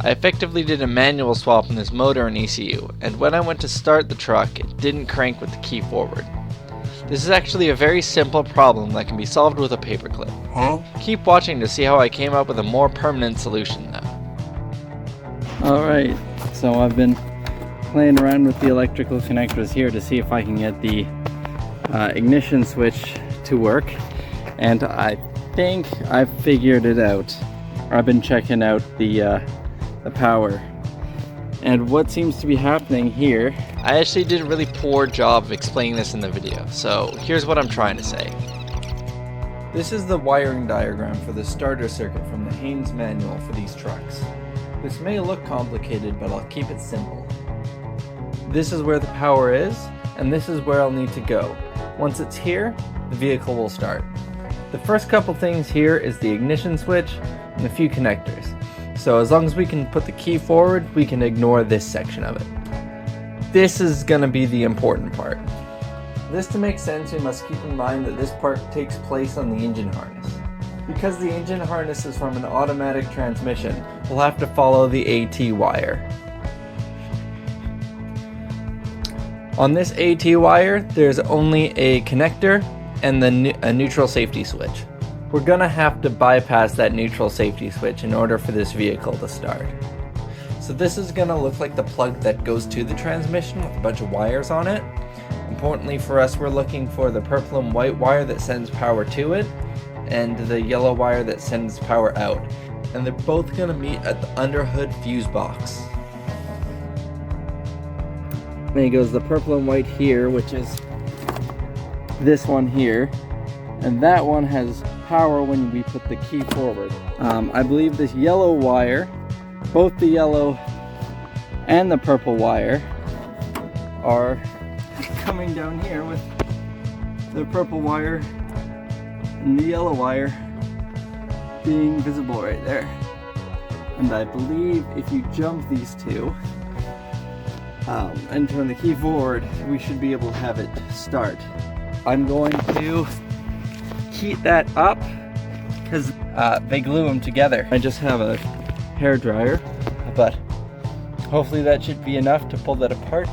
I effectively did a manual swap on this motor and ECU, and when I went to start the truck, it didn't crank with the key forward. This is actually a very simple problem that can be solved with a paperclip. Keep watching to see how I came up with a more permanent solution though. Alright, so I've been playing around with the electrical connectors here to see if I can get the ignition switch to work, and I think I've figured it out. I've been checking out the power, and what seems to be happening here. I actually did a really poor job of explaining this in the video, so here's what I'm trying to say. This is the wiring diagram for the starter circuit from the Haynes manual for these trucks. This may look complicated, but I'll keep it simple. This is where the power is, and this is where I'll need to go. Once it's here, the vehicle will start. The first couple things here is the ignition switch and a few connectors. So as long as we can put the key forward, we can ignore this section of it. This is going to be the important part. This to make sense, we must keep in mind that this part takes place on the engine harness. Because the engine harness is from an automatic transmission, we'll have to follow the AT wire. On this AT wire, there's only a connector and a neutral safety switch. We're gonna have to bypass that neutral safety switch in order for this vehicle to start. So this is gonna look like the plug that goes to the transmission with a bunch of wires on it. Importantly for us, we're looking for the purple and white wire that sends power to it, and the yellow wire that sends power out. And they're both gonna meet at the underhood fuse box. Then goes the purple and white here, which is this one here, and that one has power when we put the key forward. I believe this yellow wire, both the yellow and the purple wire, are coming down here, with the purple wire and the yellow wire being visible right there. And I believe if you jump these two and turn the key forward, we should be able to have it start. I'm going to heat that up because they glue them together. I just have a hair dryer, but hopefully that should be enough to pull that apart,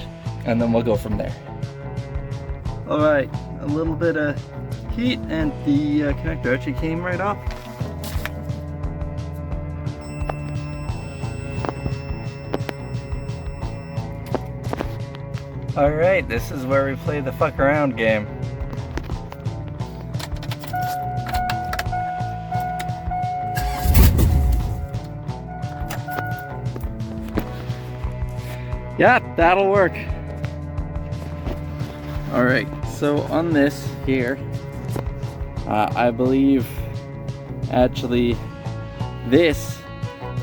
and then we'll go from there. All right, a little bit of heat and the connector actually came right off. All right, this is where we play the fuck around game. Yeah, that'll work. All right, so on this here, I believe actually this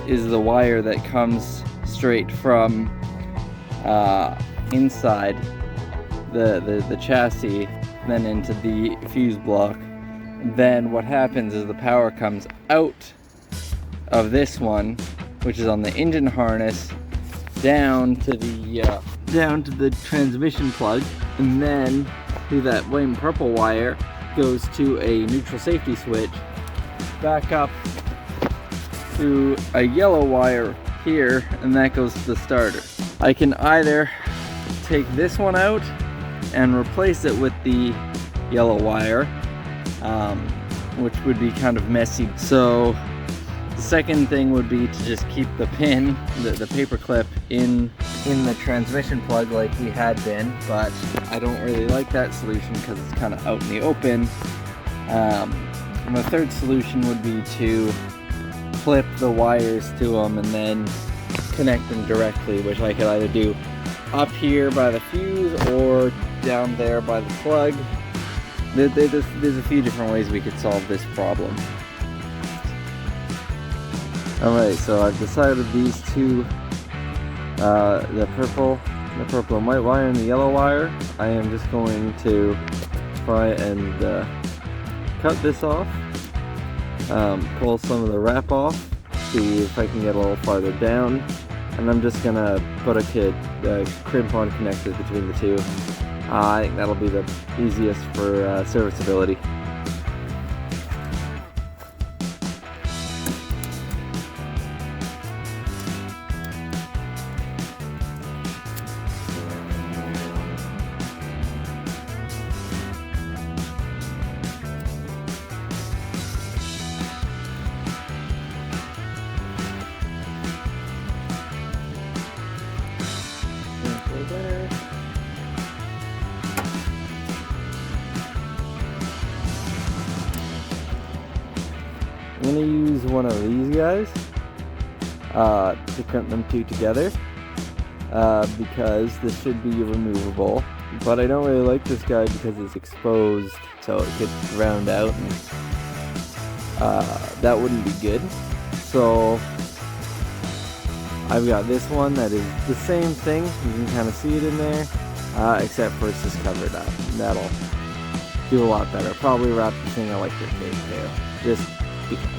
is the wire that comes straight from inside the chassis, then into the fuse block. Then what happens is the power comes out of this one, which is on the engine harness, down to the transmission plug, and then through that white and purple wire goes to a neutral safety switch, back up to a yellow wire here, and that goes to the starter. I can either take this one out and replace it with the yellow wire, which would be kind of messy. So the second thing would be to just keep the pin, the paper clip in the transmission plug like we had been, but I don't really like that solution because it's kind of out in the open. And the third solution would be to clip the wires to them and then connect them directly, which I could either do up here by the fuse or down there by the plug. There's a few different ways we could solve this problem. Alright, so I've decided these two, the purple and white wire and the yellow wire, I am just going to try and cut this off, pull some of the wrap off, see if I can get a little farther down, and I'm just going to put a crimp-on connector between the two. I think that'll be the easiest for serviceability. use one of these guys to crimp them two together, because this should be removable. But I don't really like this guy because it's exposed, so it could round out, and that wouldn't be good. So I've got this one that is the same thing. You can kind of see it in there, except for it's just covered up. That'll do a lot better. Probably wrap this in electric tape too, just because.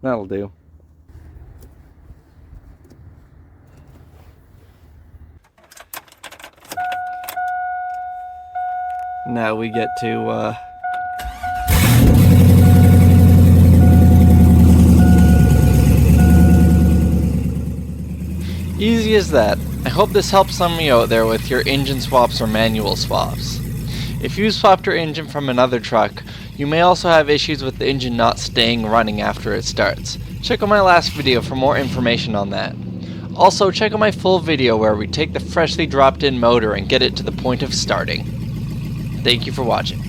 That'll do. Now we get to easy as that. I hope this helps some of you out there with your engine swaps or manual swaps. If you swapped your engine from another truck, you may also have issues with the engine not staying running after it starts. Check out my last video for more information on that. Also, check out my full video where we take the freshly dropped in motor and get it to the point of starting. Thank you for watching.